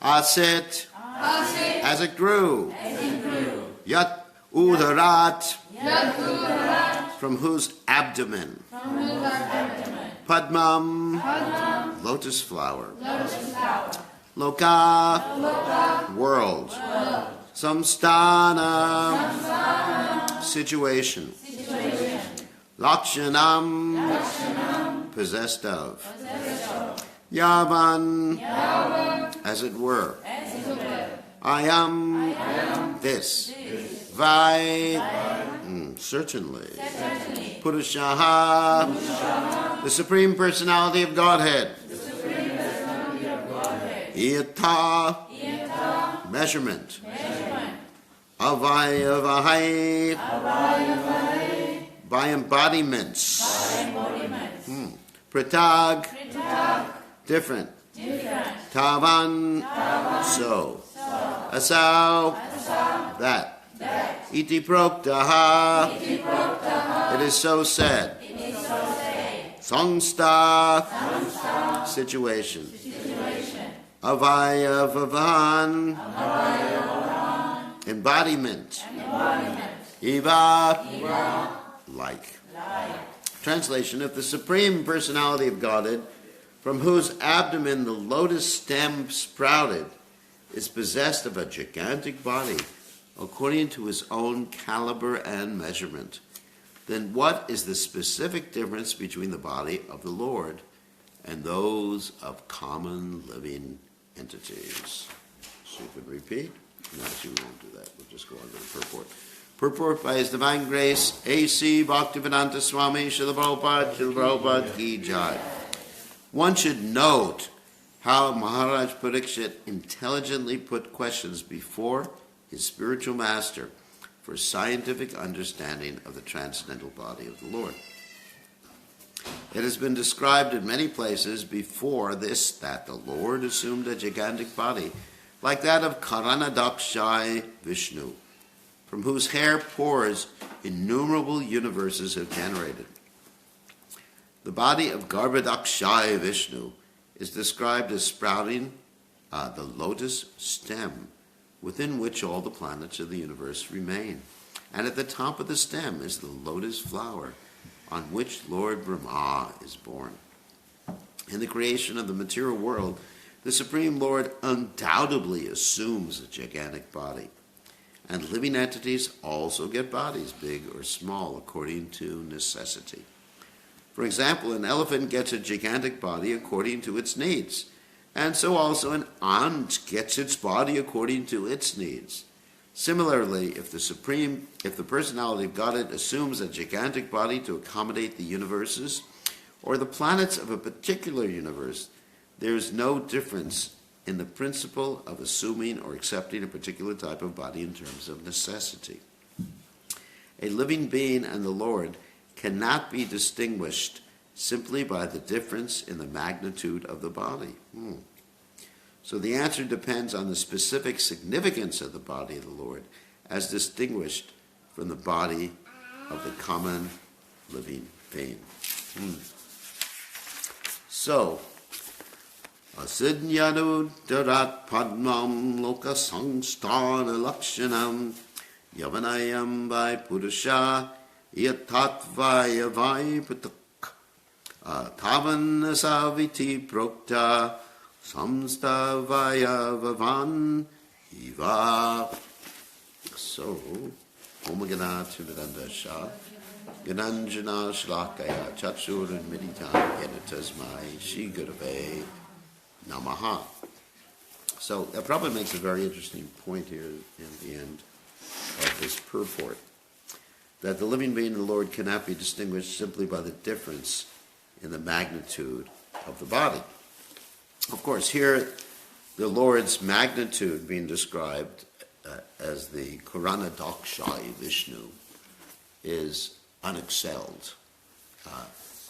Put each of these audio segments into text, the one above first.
Asit, as it grew. Yat udarat, from whose abdomen. Padmam, lotus flower. Loka, world. Samstana, situation. Lakshanam, possessed of. Yavan, as it were. I am, this. Vai, certainly. Purushaha, the Supreme Personality of Godhead. Iyata, measurement. Avayavahai, by embodiments. Pratag, different. Tavan, so. Asau, that. Iti proktaha, it is so said. Sangsta, situation. Avayavavan, embodiment. Eva, like. Translation: if the Supreme Personality of Godhead, from whose abdomen the lotus stem sprouted, is possessed of a gigantic body, according to his own caliber and measurement, then what is the specific difference between the body of the Lord and those of common living entities? So you could repeat. No, actually we won't do that. We'll just go on to the purport. Purport by His Divine Grace, A.C. Bhaktivedanta Swami Srila Prabhupada Ki Jai. One should note how Maharaj Parikshit intelligently put questions before his spiritual master for scientific understanding of the transcendental body of the Lord. It has been described in many places before this that the Lord assumed a gigantic body, like that of Karanadakshai Vishnu, from whose hair pores innumerable universes have generated. The body of Garbhodakshai Vishnu is described as sprouting the lotus stem, within which all the planets of the universe remain. And at the top of the stem is the lotus flower, on which Lord Brahma is born. In the creation of the material world, the Supreme Lord undoubtedly assumes a gigantic body. And living entities also get bodies, big or small, according to necessity. For example, an elephant gets a gigantic body according to its needs. And so also an ant gets its body according to its needs. Similarly, if the personality of Godhead assumes a gigantic body to accommodate the universes or the planets of a particular universe, there is no difference in the principle of assuming or accepting a particular type of body in terms of necessity. A living being and the Lord cannot be distinguished simply by the difference in the magnitude of the body. So the answer depends on the specific significance of the body of the Lord as distinguished from the body of the common living being. So, Asidyanu darat padmam loka sangstana lakshanam yavanayam vai purusha yatatvaya vai patak tavan saviti prokta samstavaya vavan eva. So, Omagana Tividanda Shah Gananjana Shlakaya Chachuran Meditan Yanatasmai Shri Gurave Namaha. So that probably makes a very interesting point here in the end of this purport, that the living being of the Lord cannot be distinguished simply by the difference in the magnitude of the body. Of course, here the Lord's magnitude being described as the Karanadakshai Vishnu is unexcelled.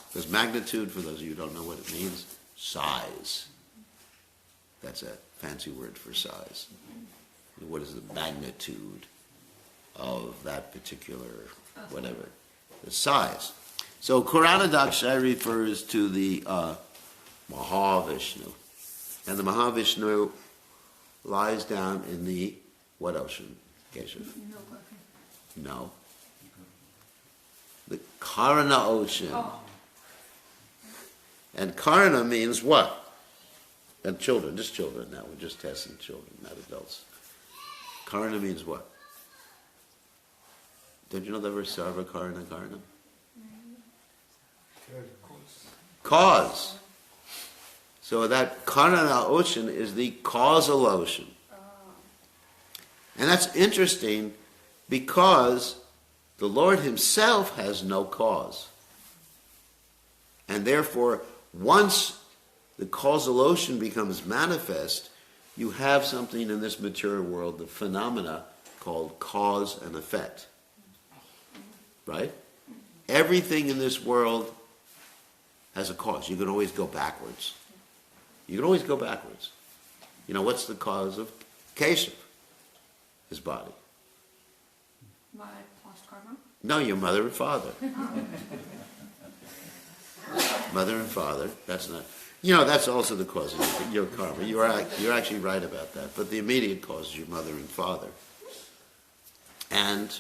Because magnitude, for those of you who don't know what it means, size. That's a fancy word for size. What is the magnitude of that particular whatever? The size. So Karanadakshai refers to the Mahavishnu. And the Mahavishnu lies down in the what ocean, Keshav? No. The Karana ocean. Oh. And Karana means what? And children, just children now. We're just testing children, not adults. Karana means what? Don't you know the verse Sarva Karana Karana? Cause. So that Karana ocean is the causal ocean. And that's interesting because the Lord himself has no cause. And therefore, once the causal ocean becomes manifest, you have something in this material world, the phenomena called cause and effect. Right? Everything in this world has a cause. You can always go backwards. You can always go backwards. You know, what's the cause of Keshav? His body. My past karma? No, your mother and father. Mother and father, that's not... You know, that's also the cause of your karma. You're actually right about that. But the immediate cause is your mother and father. And,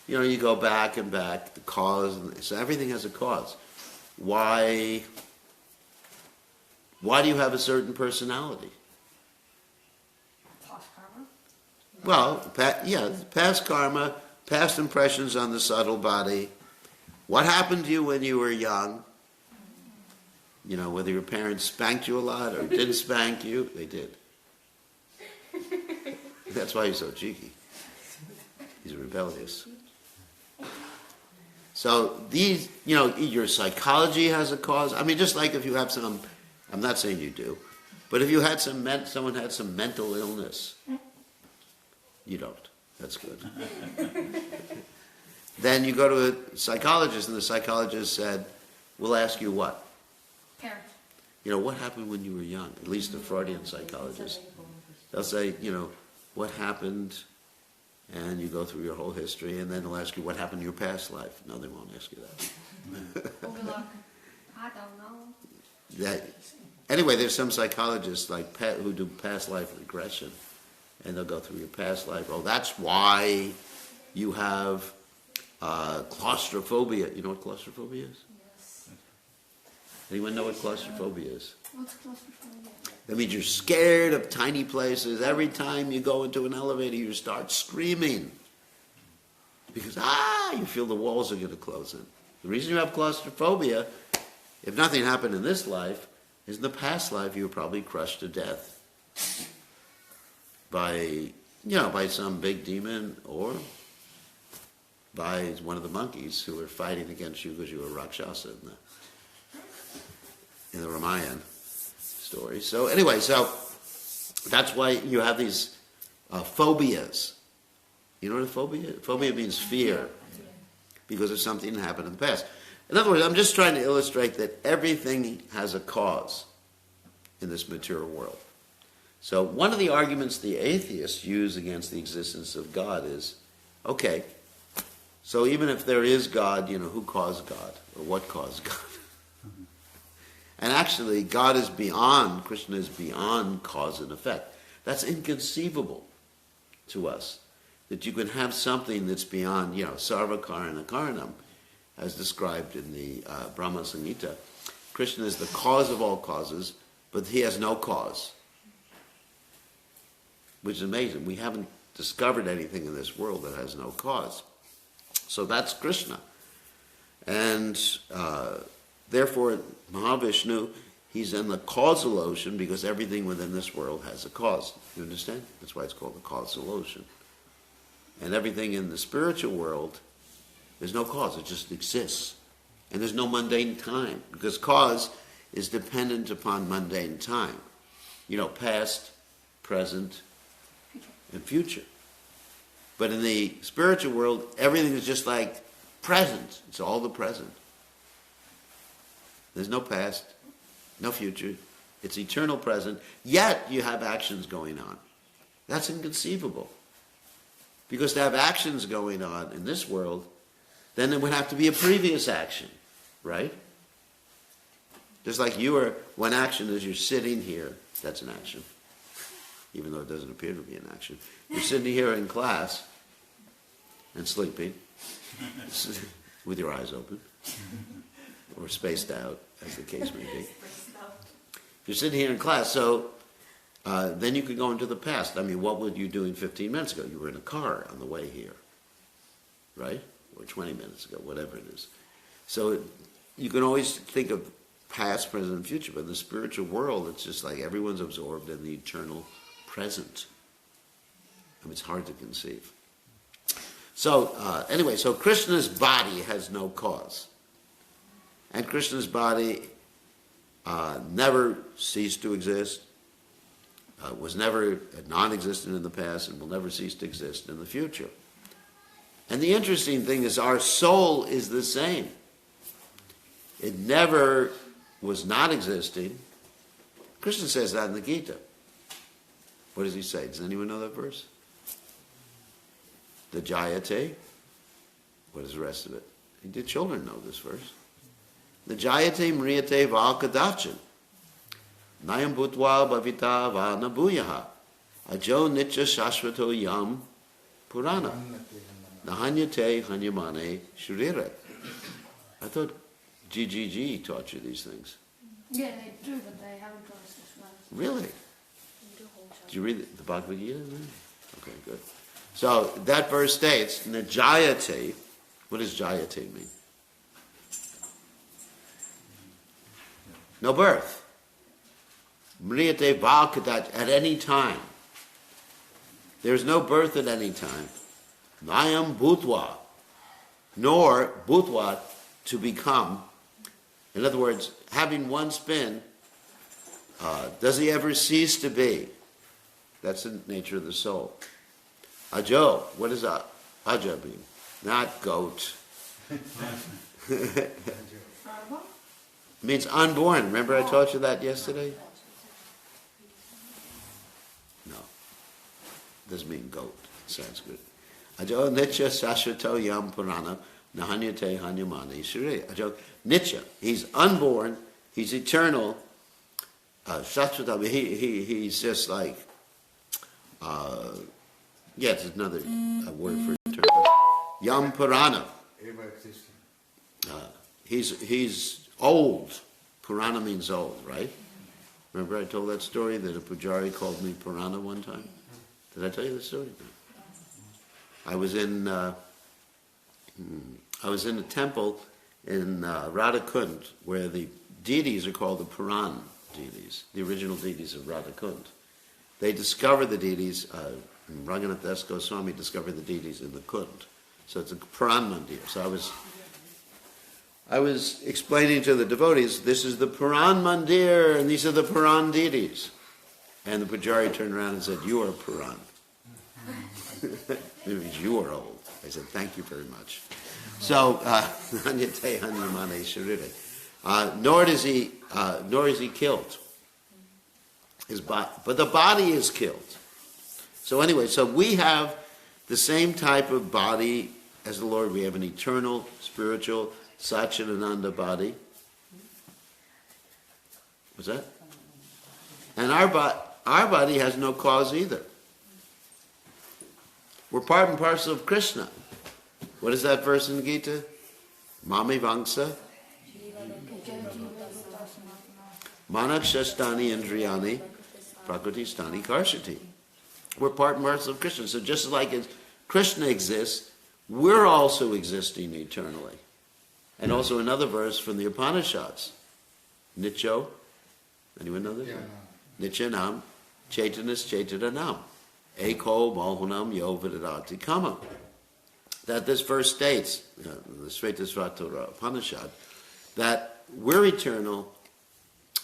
you know, you go back and back, the cause, so everything has a cause. Why do you have a certain personality? Past karma? Well, past karma, past impressions on the subtle body. What happened to you when you were young? You know, whether your parents spanked you a lot or didn't spank you, they did. That's why he's so cheeky. He's rebellious. So these, you know, your psychology has a cause. I mean, just like if you have some, I'm not saying you do, but if you had someone had some mental illness, you don't. That's good. Then you go to a psychologist, and the psychologist said, we'll ask you what? Parents. You know, what happened when you were young? At least the Freudian psychologist. They'll say, you know, what happened, and you go through your whole history, and then they'll ask you what happened in your past life. No, they won't ask you that. I don't know. Anyway, there's some psychologists like who do past life regression, and they'll go through your past life. Oh, that's why you have claustrophobia. You know what claustrophobia is? Yes. Anyone know what claustrophobia is? What's claustrophobia? That means you're scared of tiny places. Every time you go into an elevator, you start screaming. Because, you feel the walls are going to close in. The reason you have claustrophobia, if nothing happened in this life, is in the past life you were probably crushed to death by some big demon or by one of the monkeys who were fighting against you because you were Rakshasa in the Ramayan story. So anyway, that's why you have these phobias. You know what a phobia is? Phobia means fear because of something that happened in the past. In other words, I'm just trying to illustrate that everything has a cause in this material world. So one of the arguments the atheists use against the existence of God is, okay, so even if there is God, you know, who caused God? Or what caused God? And actually, God is beyond, Krishna is beyond cause and effect. That's inconceivable to us, that you can have something that's beyond, you know, sarva karana karanam, as described in the Brahma Samhita. Krishna is the cause of all causes, but he has no cause. Which is amazing. We haven't discovered anything in this world that has no cause. So that's Krishna. And therefore, Mahavishnu, he's in the causal ocean because everything within this world has a cause. You understand? That's why it's called the causal ocean. And everything in the spiritual world, there's no cause. It just exists. And there's no mundane time because cause is dependent upon mundane time. You know, past, present, and future. But in the spiritual world, everything is just like present. It's all the present. There's no past, no future. It's eternal present, yet you have actions going on. That's inconceivable. Because to have actions going on in this world, then there would have to be a previous action, right? Just like one action is you're sitting here, that's an action. even though it doesn't appear to be in action. You're sitting here in class and sleeping with your eyes open or spaced out, as the case may be. You're sitting here in class, so then you could go into the past. I mean, what were you doing 15 minutes ago? You were in a car on the way here, right? Or 20 minutes ago, whatever it is. So you can always think of past, present, and future, but in the spiritual world, it's just like everyone's absorbed in the eternal present. I mean, it's hard to conceive. So anyway, so Krishna's body has no cause. And Krishna's body never ceased to exist, was never non-existent in the past, and will never cease to exist in the future. And the interesting thing is our soul is the same. It never was not existing. Krishna says that in the Gita. What does he say? Does anyone know that verse? The Jayate. What is the rest of it? The children know this verse. The Jayate Mriyate Va Kadachan. Nayam Bhutva Bhavita Va Nabuyaha. Ajo Nitya Shashvato Yam Purana. Nahanyate Hanyamane Shurire. I thought GGG taught you these things. Yeah, they do, but they haven't taught us this one. Really? Did you read the Bhagavad Gita? Okay, good. So that verse states, Najayate. What does Jayate mean? No birth. Mriyate Valkadat, at any time. There's no birth at any time. Nayam Bhutva, nor Bhutva, to become. In other words, having once been, does he ever cease to be? That's the nature of the soul. Ajo, what does Aja mean? Not goat. It means unborn. Remember I taught you that yesterday? No. It doesn't mean goat in Sanskrit. Ajo Nitya Sashvato Yam Purana Nahanyate Hanyamani Shri. Ajo Nitya. He's unborn. He's eternal. Shashvata. He's just like. It's another word for eternal. Yam Purana. He's old. Purana means old, right? Remember I told that story that a pujari called me Purana one time? Did I tell you the story? I was in a temple in Radhakund where the deities are called the Puran deities, the original deities of Radhakund. They discovered the deities, Raghunath Das Goswami discovered the deities in the Kund. So it's a Puran Mandir. So I was explaining to the devotees, this is the Puran Mandir, and these are the Puran deities. And the Pujari turned around and said, you are Puran. It means you are old. I said, thank you very much. So, nor is he killed. His body, but the body is killed. So anyway, so we have the same type of body as the Lord. We have an eternal, spiritual, Satchidananda body. What's that? And our body has no cause either. We're part and parcel of Krishna. What is that verse in Gita? Mami Vangsa. Manak Shastani Indriyani Prakriti Stani Karshati. We're part and parcel of Krishna. So just like Krishna exists, we're also existing eternally. And also another verse from the Upanishads. Nityo. Anyone know this? Nityanam Chaitanas Chaitadhanam. Eko Mohunam Yo Vidadati Kama. That this verse states, the Svetasvatara Upanishad, that we're eternal.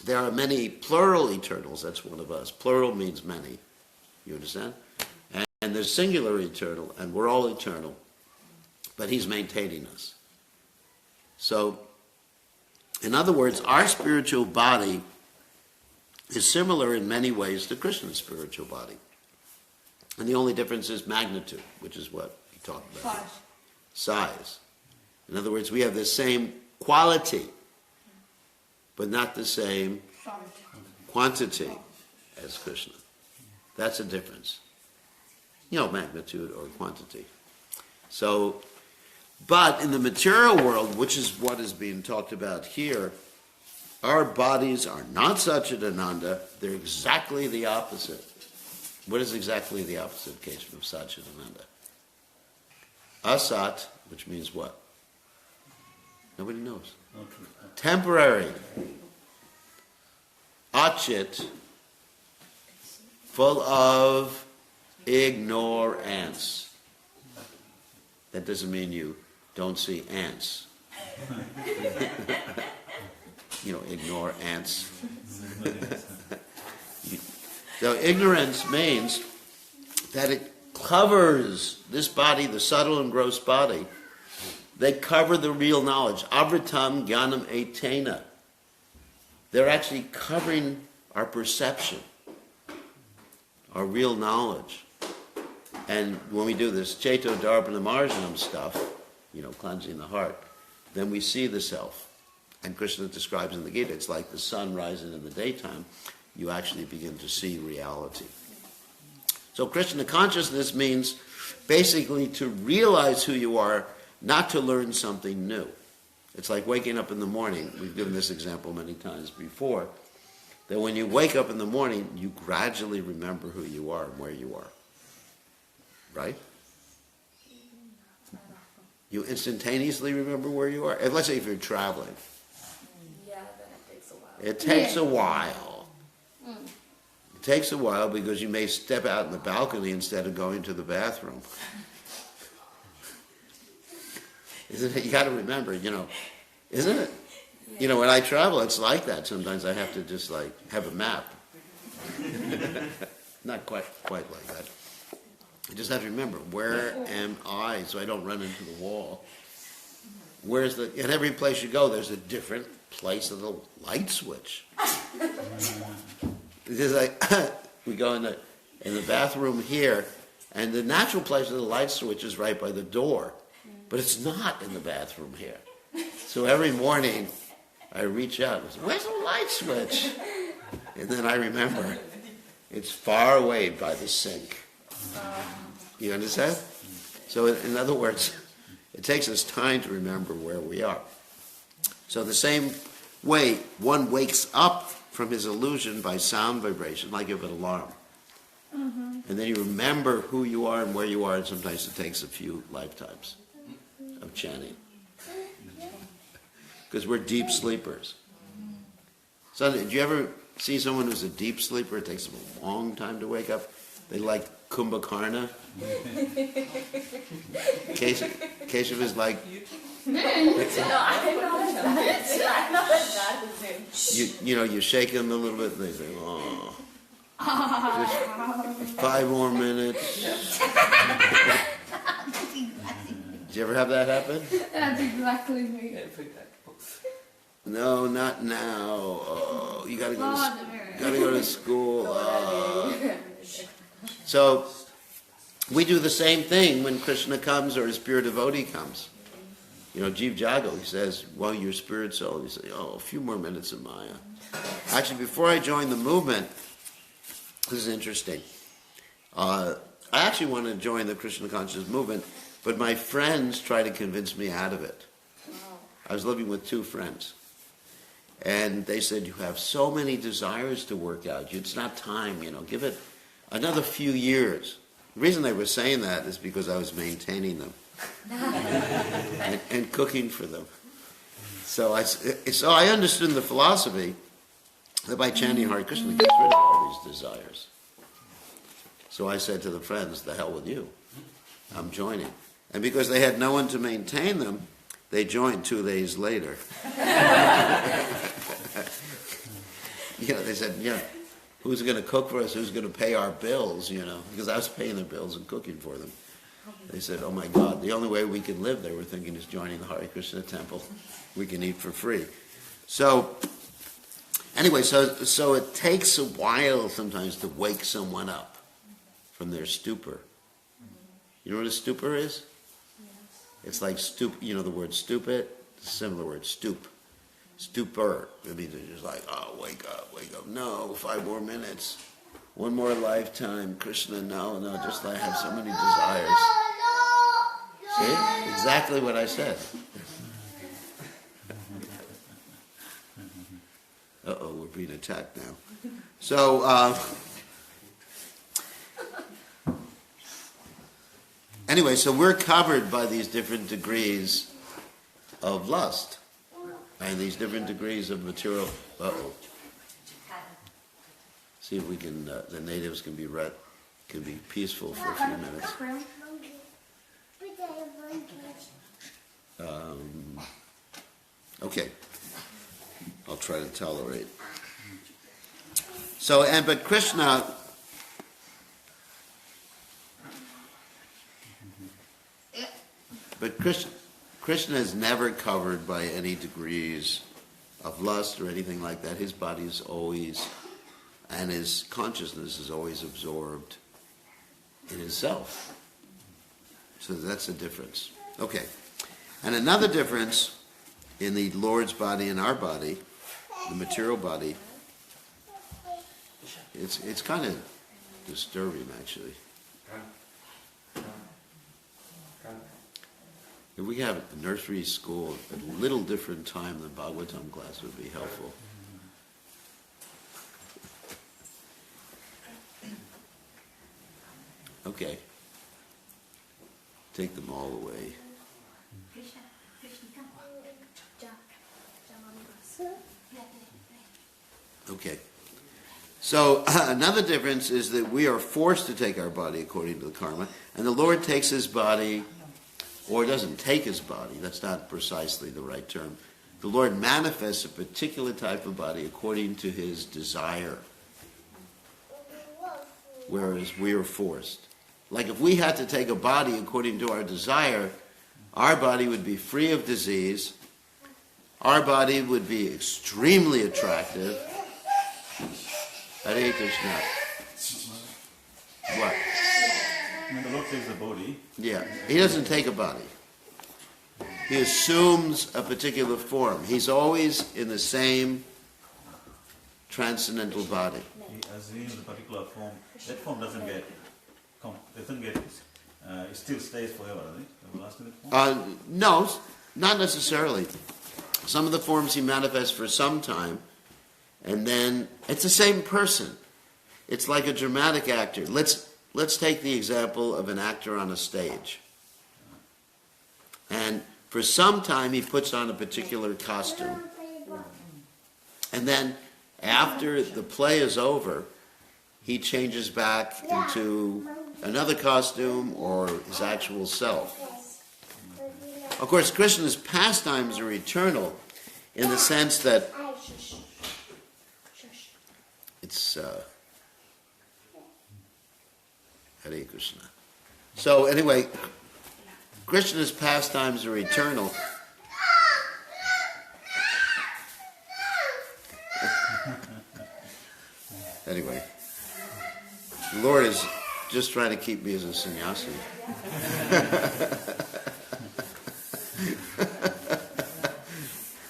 There are many plural eternals. That's one of us. Plural means many. You understand? And there's singular eternal, and we're all eternal. But he's maintaining us. So, in other words, our spiritual body is similar in many ways to Krishna's spiritual body. And the only difference is magnitude, which is what he talked about. Size. In other words, we have the same quality, but not the same quantity as Krishna. That's a difference. Magnitude or quantity. So, but in the material world, which is what is being talked about here, our bodies are not Satchidananda, they're exactly the opposite. What is exactly the opposite case from Satchidananda? Asat, which means what? Nobody knows. Temporary. Achit, full of ignorance. That doesn't mean you don't see ants. Ignore ants. So ignorance means that it covers this body, the subtle and gross body. They cover the real knowledge. Avritam jnanam etena. They're actually covering our perception, our real knowledge. And when we do this Cheto Darbana Marjanam stuff, cleansing the heart, then we see the self. And Krishna describes in the Gita, it's like the sun rising in the daytime. You actually begin to see reality. So Krishna consciousness means basically to realize who you are, not to learn something new. It's like waking up in the morning. We've given this example many times before. That when you wake up in the morning, you gradually remember who you are and where you are. Right? You instantaneously remember where you are. And let's say if you're traveling. Yeah, then it takes a while. It takes a while. It takes a while because you may step out in the balcony instead of going to the bathroom. Isn't it? You got to remember, isn't it? Yeah. When I travel, it's like that. Sometimes I have to just have a map. Not quite like that. I just have to remember, where am I, so I don't run into the wall. In every place you go, there's a different place of the light switch. It's just like, we go in the bathroom here, and the natural place of the light switch is right by the door. But it's not in the bathroom here. So every morning, I reach out and say, where's the light switch? And then I remember, it's far away by the sink. You understand? So in other words, it takes us time to remember where we are. So the same way, one wakes up from his illusion by sound vibration, like of an alarm. And then you remember who you are and where you are, and sometimes it takes a few lifetimes of chanting. Because we're deep sleepers. So did you ever see someone who's a deep sleeper? It takes them a long time to wake up. They like Kumbhakarna. Keshav is like... No, I know that is him. You shake them a little bit and they say, oh. Just 5 more minutes. Did you ever have that happen? That's exactly me. No, not now. Oh, you gotta go to school. So we do the same thing when Krishna comes or his pure devotee comes. Jeev Jago, he says, well, your spirit soul, you say, a few more minutes of Maya. Actually, before I joined the movement, this is interesting. I actually wanted to join the Krishna consciousness movement, but my friends tried to convince me out of it. I was living with 2 friends. And they said, you have so many desires to work out. It's not time, give it another few years. The reason they were saying that is because I was maintaining them and cooking for them. So I understood the philosophy that by chanting Hare Krishna gets rid of all these desires. So I said to the friends, the hell with you. I'm joining. And because they had no one to maintain them, they joined 2 days later. They said, who's going to cook for us? Who's going to pay our bills? Because I was paying their bills and cooking for them. They said, oh my God, the only way we can live, they were thinking, is joining the Hare Krishna temple. We can eat for free. So, anyway, so it takes a while sometimes to wake someone up from their stupor. You know what a stupor is? It's like the word stupid, similar word stoop. Stupor. It means they're just like, oh, wake up. No, 5 more minutes. One more lifetime, Krishna. No, just I have so many desires. See? Exactly what I said. Uh-oh, we're being attacked now. So, anyway, so we're covered by these different degrees of lust. And these different degrees of material. Uh-oh. See if we can, the natives can be peaceful for a few minutes. Okay. I'll try to tolerate. So, but Krishna, Krishna is never covered by any degrees of lust or anything like that. His body is always, and his consciousness is always absorbed in himself. So that's a difference. Okay. And another difference in the Lord's body and our body, the material body, it's kind of disturbing, actually. If we have a nursery school at a little different time than Bhagavatam class would be helpful. Okay. Take them all away. Okay. So another difference is that we are forced to take our body according to the karma, and the Lord takes his body, or doesn't take his body. That's not precisely the right term. The Lord manifests a particular type of body according to his desire, whereas we are forced. Like if we had to take a body according to our desire, our body would be free of disease, our body would be extremely attractive. Hare Krishna. What? When the Lord takes the body, Yeah, he doesn't take a body. He assumes a particular form. He's always in the same transcendental body. he assumes a particular form. That form doesn't get, it still stays forever, right? Everlasting form? No, not necessarily. Some of the forms he manifests for some time, and then it's the same person. It's like a dramatic actor. Let's take the example of an actor on a stage. And for some time he puts on a particular costume. And then after the play is over, he changes back into another costume or his actual self. Of course, Krishna's pastimes are eternal in the sense that it's Hare Krishna. So anyway, Krishna's pastimes are eternal. Anyway, the Lord is just trying to keep me as a sannyasi.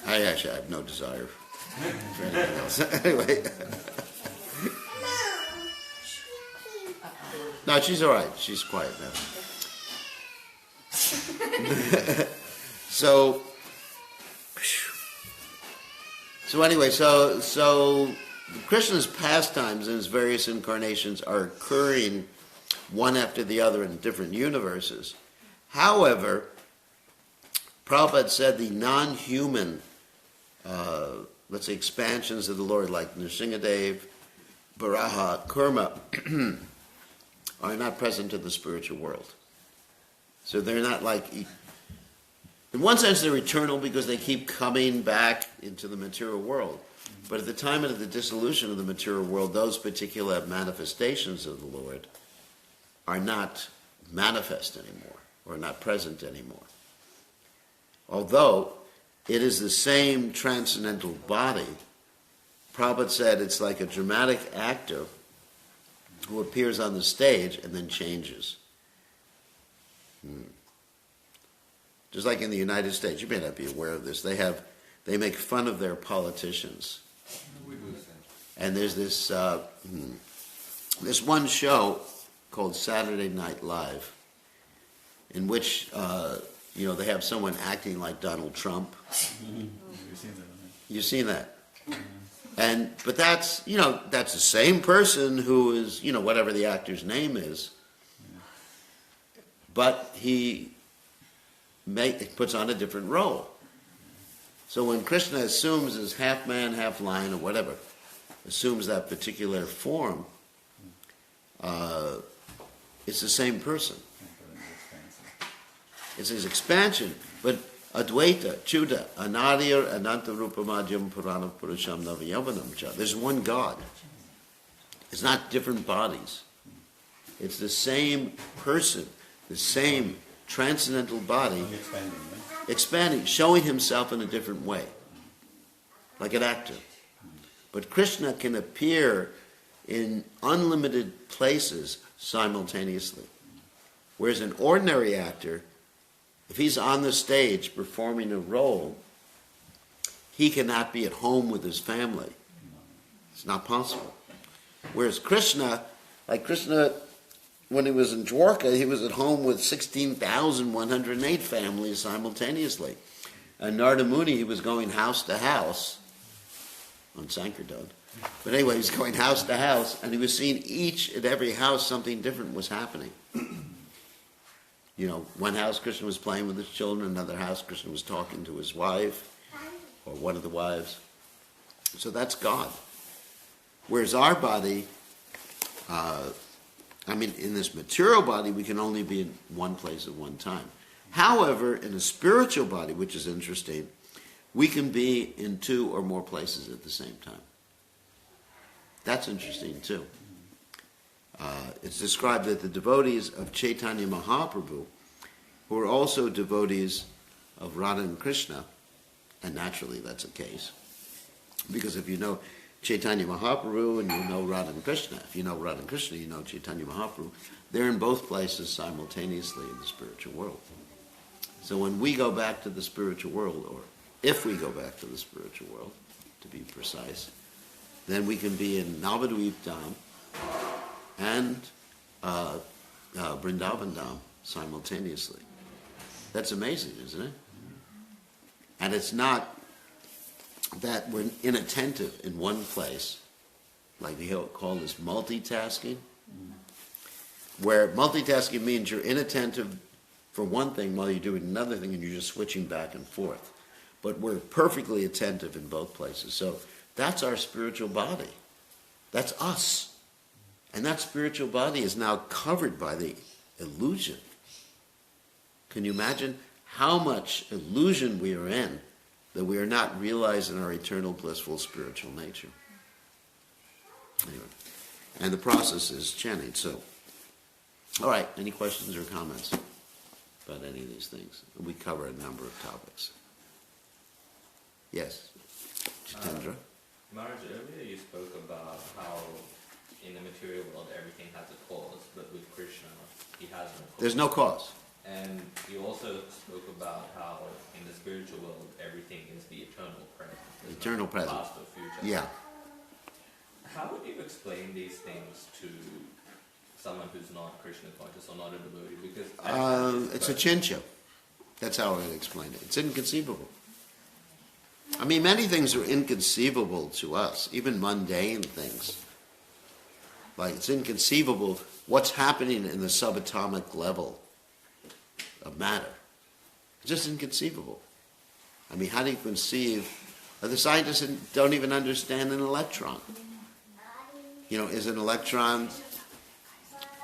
I have no desire for anything else. Anyway. No, she's all right. She's quiet now. So anyway, so Krishna's pastimes in his various incarnations are occurring one after the other in different universes. However, Prabhupada said the non-human, let's say, expansions of the Lord, like Nrsingadev, Varaha, Kurma, are not present in the spiritual world. So they're not like, in one sense they're eternal because they keep coming back into the material world. But at the time of the dissolution of the material world, those particular manifestations of the Lord are not manifest anymore, or not present anymore. Although it is the same transcendental body, Prabhupada said it's like a dramatic actor who appears on the stage and then changes. Just like in the United States, you may not be aware of this, they make fun of their politicians. And there's this There's one show called Saturday Night Live, in which they have someone acting like Donald Trump. You've seen that. But that's the same person who is whatever the actor's name is, but he puts on a different role. So when Krishna assumes as half man, half lion, or whatever, assumes that particular form, it's the same person. It's his expansion. But Advaita, Chuda, Anadir, Ananta Rupamadhyam, Purana Purusham, Navayavanam Cha. There's one God. It's not different bodies. It's the same person, the same transcendental body, expanding, showing himself in a different way, like an actor. But Krishna can appear in unlimited places simultaneously. Whereas an ordinary actor, if he's on the stage performing a role, he cannot be at home with his family. It's not possible. Whereas Krishna, when he was in Dwarka, he was at home with 16,108 families simultaneously. And Narada Muni, he was going house to house on Sankirtan. But anyway, he was going house to house, and he was seeing each and every house something different was happening. One house Krishna was playing with his children, another house Krishna was talking to his wife, or one of the wives. So that's God. Whereas our body, in this material body, we can only be in one place at one time. However, in a spiritual body, which is interesting, we can be in two or more places at the same time. That's interesting too. It's described that the devotees of Chaitanya Mahaprabhu, who are also devotees of Radha and Krishna, and naturally that's the case, because if you know Chaitanya Mahaprabhu and you know Radha and Krishna, if you know Radha and Krishna, you know Chaitanya Mahaprabhu, they're in both places simultaneously in the spiritual world. So when we go back to the spiritual world, or if we go back to the spiritual world, to be precise, then we can be in Navadvip Dham and Vrindavan Dham simultaneously. That's amazing, isn't it? And it's not that we're inattentive in one place, like they call this multitasking, where multitasking means you're inattentive for one thing while you're doing another thing and you're just switching back and forth. But we're perfectly attentive in both places. So that's our spiritual body. That's us. And that spiritual body is now covered by the illusion. Can you imagine how much illusion we are in that we are not realizing our eternal blissful spiritual nature? Anyway, and the process is chanting. So, all right, any questions or comments about any of these things? We cover a number of topics. Yes, Jitendra? Maharaj, earlier you spoke about how in the material world everything has a cause, but with Krishna, he has no cause. There's no cause. And you also spoke about how in the spiritual world everything is the eternal present. There's Eternal no present. Past or future. Yeah. How would you explain these things to someone who's not Krishna conscious or not a devotee? Because It's a chincha. That's how I would explain it. It's inconceivable. I mean, many things are inconceivable to us, even mundane things. Like, it's inconceivable what's happening in the subatomic level of matter. It's just inconceivable. I mean, how do you conceive? The scientists don't even understand an electron. Is an electron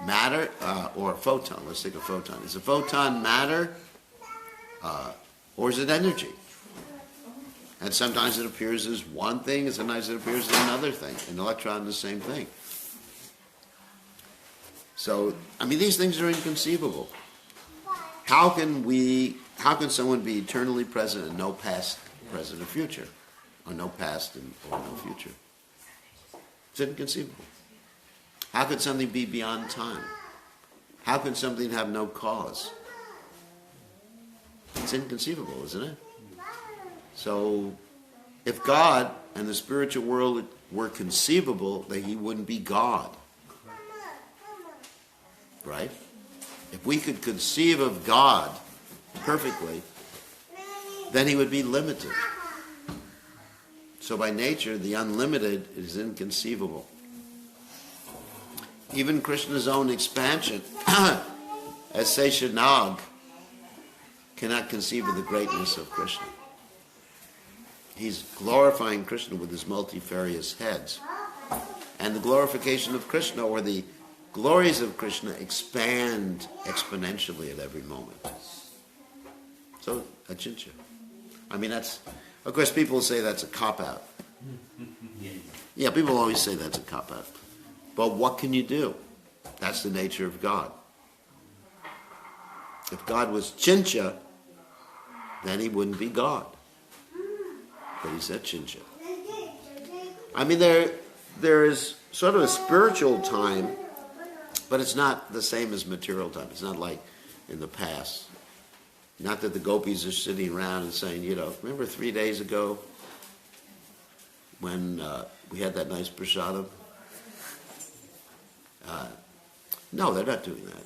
matter or a photon? Let's take a photon. Is a photon matter or is it energy? And sometimes it appears as one thing, and sometimes it appears as another thing. An electron, the same thing. So, I mean, these things are inconceivable. How can someone be eternally present and no past, present, or future? Or no past or no future? It's inconceivable. How could something be beyond time? How can something have no cause? It's inconceivable, isn't it? So, if God and the spiritual world were conceivable, then he wouldn't be God. right? If we could conceive of God perfectly, then he would be limited. So by nature, the unlimited is inconceivable. Even Krishna's own expansion, as Seshanag, cannot conceive of the greatness of Krishna. He's glorifying Krishna with his multifarious heads. And the glorification of Krishna, or the glories of Krishna, expand exponentially at every moment. So, achintya. I mean, that's, of course, people say that's a cop-out. Yeah, people always say that's a cop-out. But what can you do? That's the nature of God. If God was chincha, then he wouldn't be God. But he's chincha. I mean, there is sort of a spiritual time, but it's not the same as material time. It's not like in the past. Not that the gopis are sitting around and saying, you know, remember 3 days ago when we had that nice prasadam? No, they're not doing that.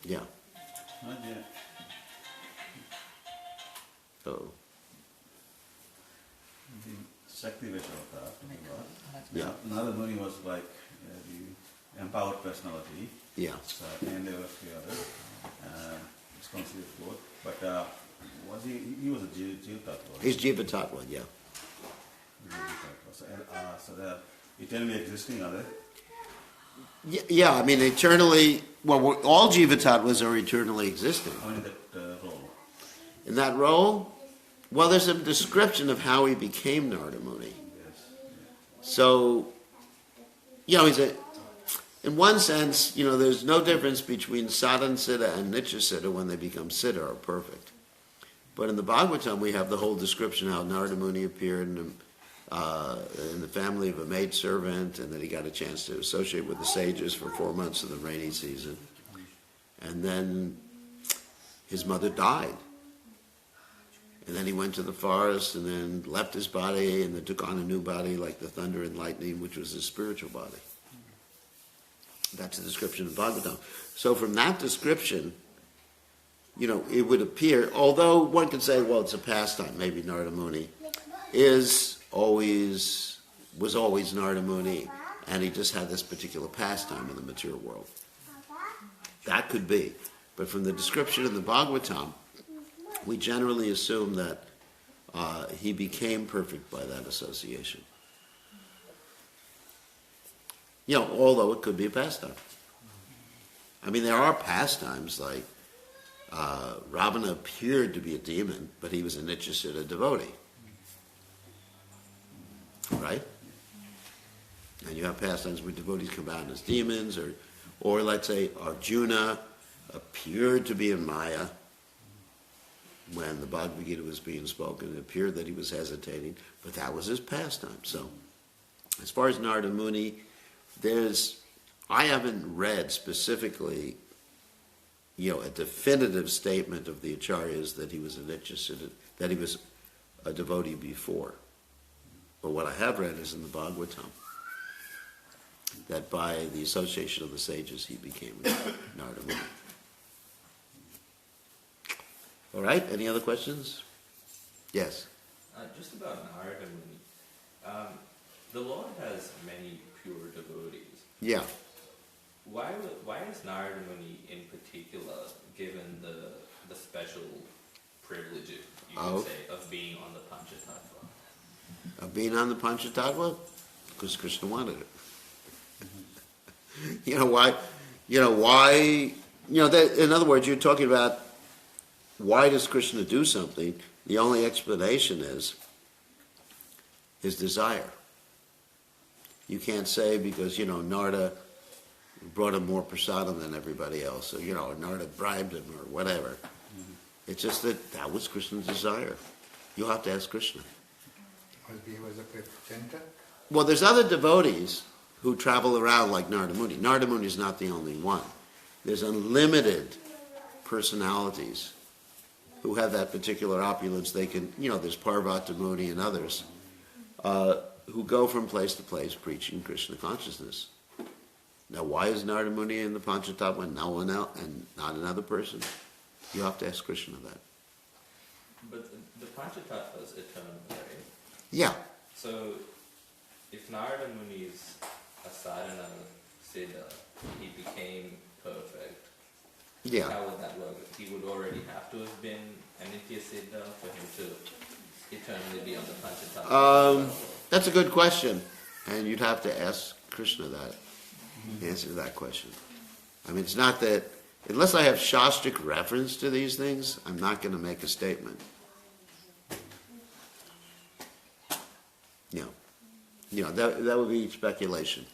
Yeah. Not yet. Oh. The Shakti Vaishnava, Yeah. Narada Muni was like the empowered personality. Yeah. So, and there were a few others. It's considered both. But was he was a Jiva Tattva. He's Jiva Tattva, yeah. So they're eternally existing, are they? Yeah, I mean, eternally, well, all Jiva Tattvas are eternally existing. How in that role? In that role, well, there's a description of how he became Narada Muni. Yes. So, you know, in one sense, you know, there's no difference between Sadhan Siddha and Nitya Siddha when they become Siddha or perfect. But in the Bhagavatam, we have the whole description how Narada Muni appeared in the family of a maidservant, and that he got a chance to associate with the sages for 4 months of the rainy season. And then his mother died. And then he went to the forest and then left his body and then took on a new body like the thunder and lightning, which was his spiritual body. That's the description of Bhagavatam. So from that description, you know, it would appear, although one could say, well, it's a pastime, maybe Narada Muni was always Narada Muni, and he just had this particular pastime in the material world. That could be. But from the description in the Bhagavatam, we generally assume that he became perfect by that association. You know, although it could be a pastime. I mean, there are pastimes like Ravana appeared to be a demon, but he was a Nityasiddha devotee. Right? And you have pastimes where devotees come out as demons, or let's say Arjuna appeared to be in Maya when the Bhagavad Gita was being spoken. It appeared that he was hesitating, but that was his pastime. So, as far as Narada Muni, I haven't read specifically, you know, a definitive statement of the Acharyas that he was a Nityasiddha, that he was a devotee before. But what I have read is in the Bhagavatam, that by the association of the sages, he became Narada Muni. All right, any other questions? Yes. Just about Narada Muni. The Lord has many pure devotees. Yeah. Why is Narada Muni in particular given the special privilege, you could say, of being on the Panchatattva? Of being on the Panchatattva? Because Krishna wanted it. You know why? In other words, you're talking about why does Krishna do something? The only explanation is his desire. You can't say because, Narada brought him more prasadam than everybody else, or, Narada bribed him or whatever. It's just that was Krishna's desire. You'll have to ask Krishna. He was a presenter? Well, there's other devotees who travel around like Narada Muni. Narada Muni is not the only one. There's unlimited personalities who have that particular opulence. They can, there's Parvata Muni and others who go from place to place preaching Krishna consciousness. Now, why is Narada Muni in the Panchatattva and no one else, and not another person? You have to ask Krishna that. But the Panchatattva is eternal, right? Yeah. So, if Narada Muni's a sadhana siddha, he became perfect. Yeah. How would that work? He would already have to have been an Nitya siddha for him to eternally be on the Panchatattva. That's a good question. And you'd have to ask Krishna that. Answer that question. I mean, it's not that, unless I have Shastric reference to these things, I'm not going to make a statement. That would be speculation.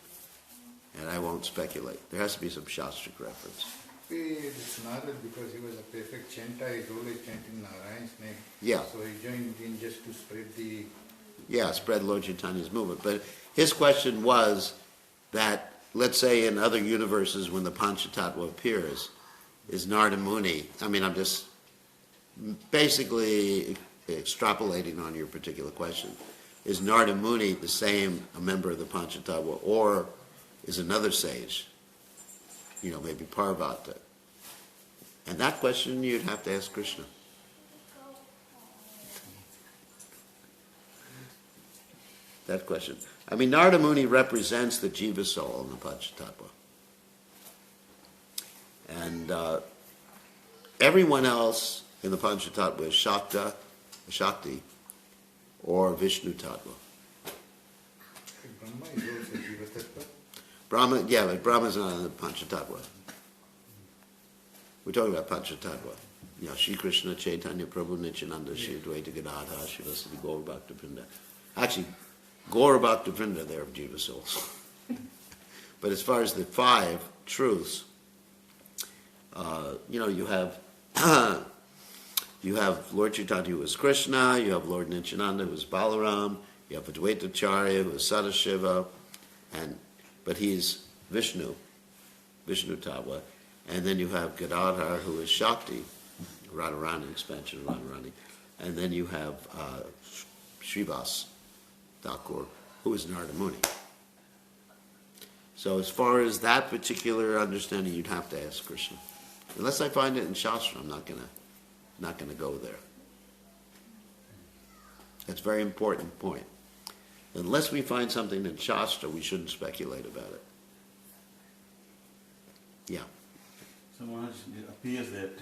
And I won't speculate. There has to be some Shastric reference. It's Narad because he was a perfect chanter, he's always chanting Narayan's name. Yeah. So he joined in just to spread the... Yeah, spread Lord Chaitanya's movement. But his question was that, let's say in other universes when the Panchatattva appears, is Narada Muni, I mean, I'm just basically extrapolating on your particular question. Is Narada Muni the same, a member of the Panchatattva, or is another sage, maybe Parvata? And that question you'd have to ask Krishna. That question. I mean, Narada Muni represents the Jiva soul in the Panchatattva. And everyone else in the Panchatattva is Shakti, or Vishnu Tattva. Brahma is also Jiva Tattva. Brahma, yeah, but Brahma's not in the Panchatattva. We're talking about Panchatattva. Shri Krishna, Chaitanya, Prabhu, Nityananda, Shri Advaita Gadadhar, Shivasati, Gaura Bhakta Vrinda. Actually, Gaura Bhakta Vrinda, they're of Jiva souls. But as far as the 5 truths, you have Lord Chaitanya who is Krishna, you have Lord Nityananda who is Balaram, you have Advaitacharya who is Sadashiva, but he's Vishnu Tattva, and then you have Gadadhar who is Shakti, Radharani, expansion of Radharani, and then you have Srivas Thakur who is Narada Muni. So as far as that particular understanding, you'd have to ask Krishna. Unless I find it in Shastra, I'm not gonna go there. That's a very important point. Unless we find something in Shastra, we shouldn't speculate about it. Yeah. So Maharaj, it appears that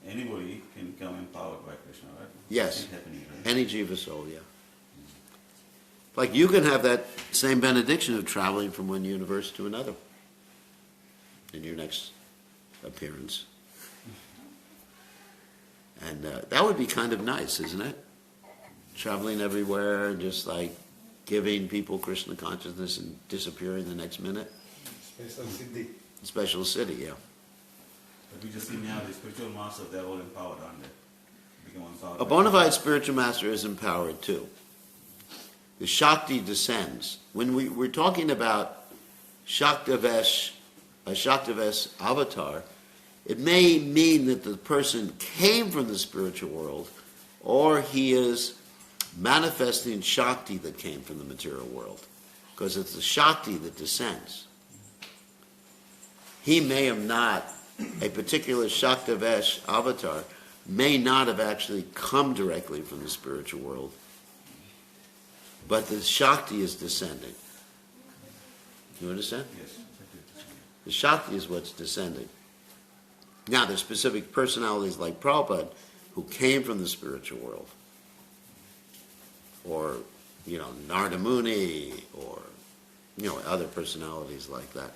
anybody can come empowered by Krishna, right? Yes. It's happening, right? Any Jiva soul, yeah. Like you can have that same benediction of traveling from one universe to another in your next appearance. And that would be kind of nice, isn't it? Traveling everywhere and just like giving people Krishna consciousness and disappearing the next minute. Special Siddhi. Special city, yeah. But we just see now the spiritual masters, they're all empowered, aren't they? Become empowered. A bona fide spiritual master is empowered too. The Shakti descends. When we're talking about Shaktavesh avatar, it may mean that the person came from the spiritual world, or he is manifesting Shakti that came from the material world, because it's the Shakti that descends. He may have not, a particular Shaktavesh avatar may not have actually come directly from the spiritual world, but the Shakti is descending. You understand? Yes. The Shakti is what's descending. Now, there's specific personalities like Prabhupada who came from the spiritual world. Or, Narada Muni, or, other personalities like that.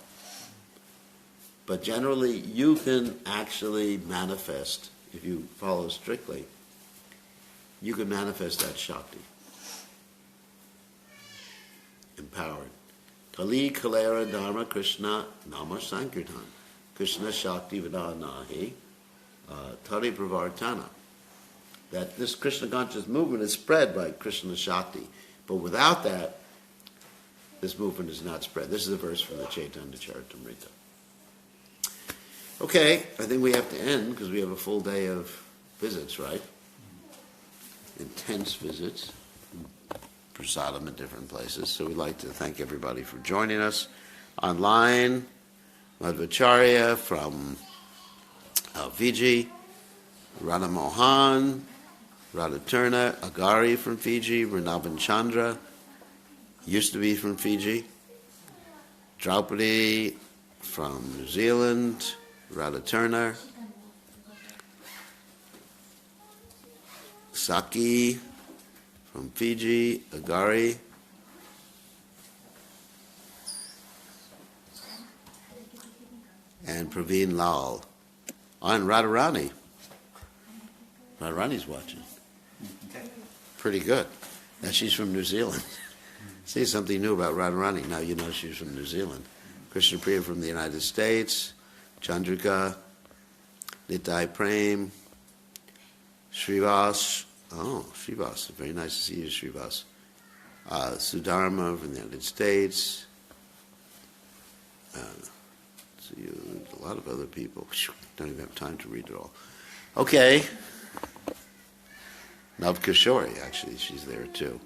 But generally, you can actually manifest, if you follow strictly, you can manifest that Shakti. Empowered. Kali Kalera Dharma Krishna Nama Sankirtan. Krishna Shakti Vidanahi Tari Pravartana. That this Krishna conscious movement is spread by Krishna Shakti. But without that, this movement is not spread. This is a verse from the Chaitanya Charitamrita. Okay, I think we have to end because we have a full day of visits, right? Intense visits. Prasadam in different places. So we'd like to thank everybody for joining us. online. Madhvacharya from Fiji. Radha Mohan. Radha Turner. Agari from Fiji. Vrindavan Chandra. Used to be from Fiji. Draupadi from New Zealand. Radha Turner. Saki from Fiji, Agari. And Praveen Lal. Oh, and Radharani. Radharani's watching. Pretty good. Now she's from New Zealand. See something new about Radharani. Now you know she's from New Zealand. Krishna Priya from the United States. Chandrika. Nitai Prem. Srivas. Oh, Srivas. Very nice to see you, Srivas. Sudharma from the United States. See, a lot of other people. Don't even have time to read it all. Okay. Nav Kishori, actually, she's there too.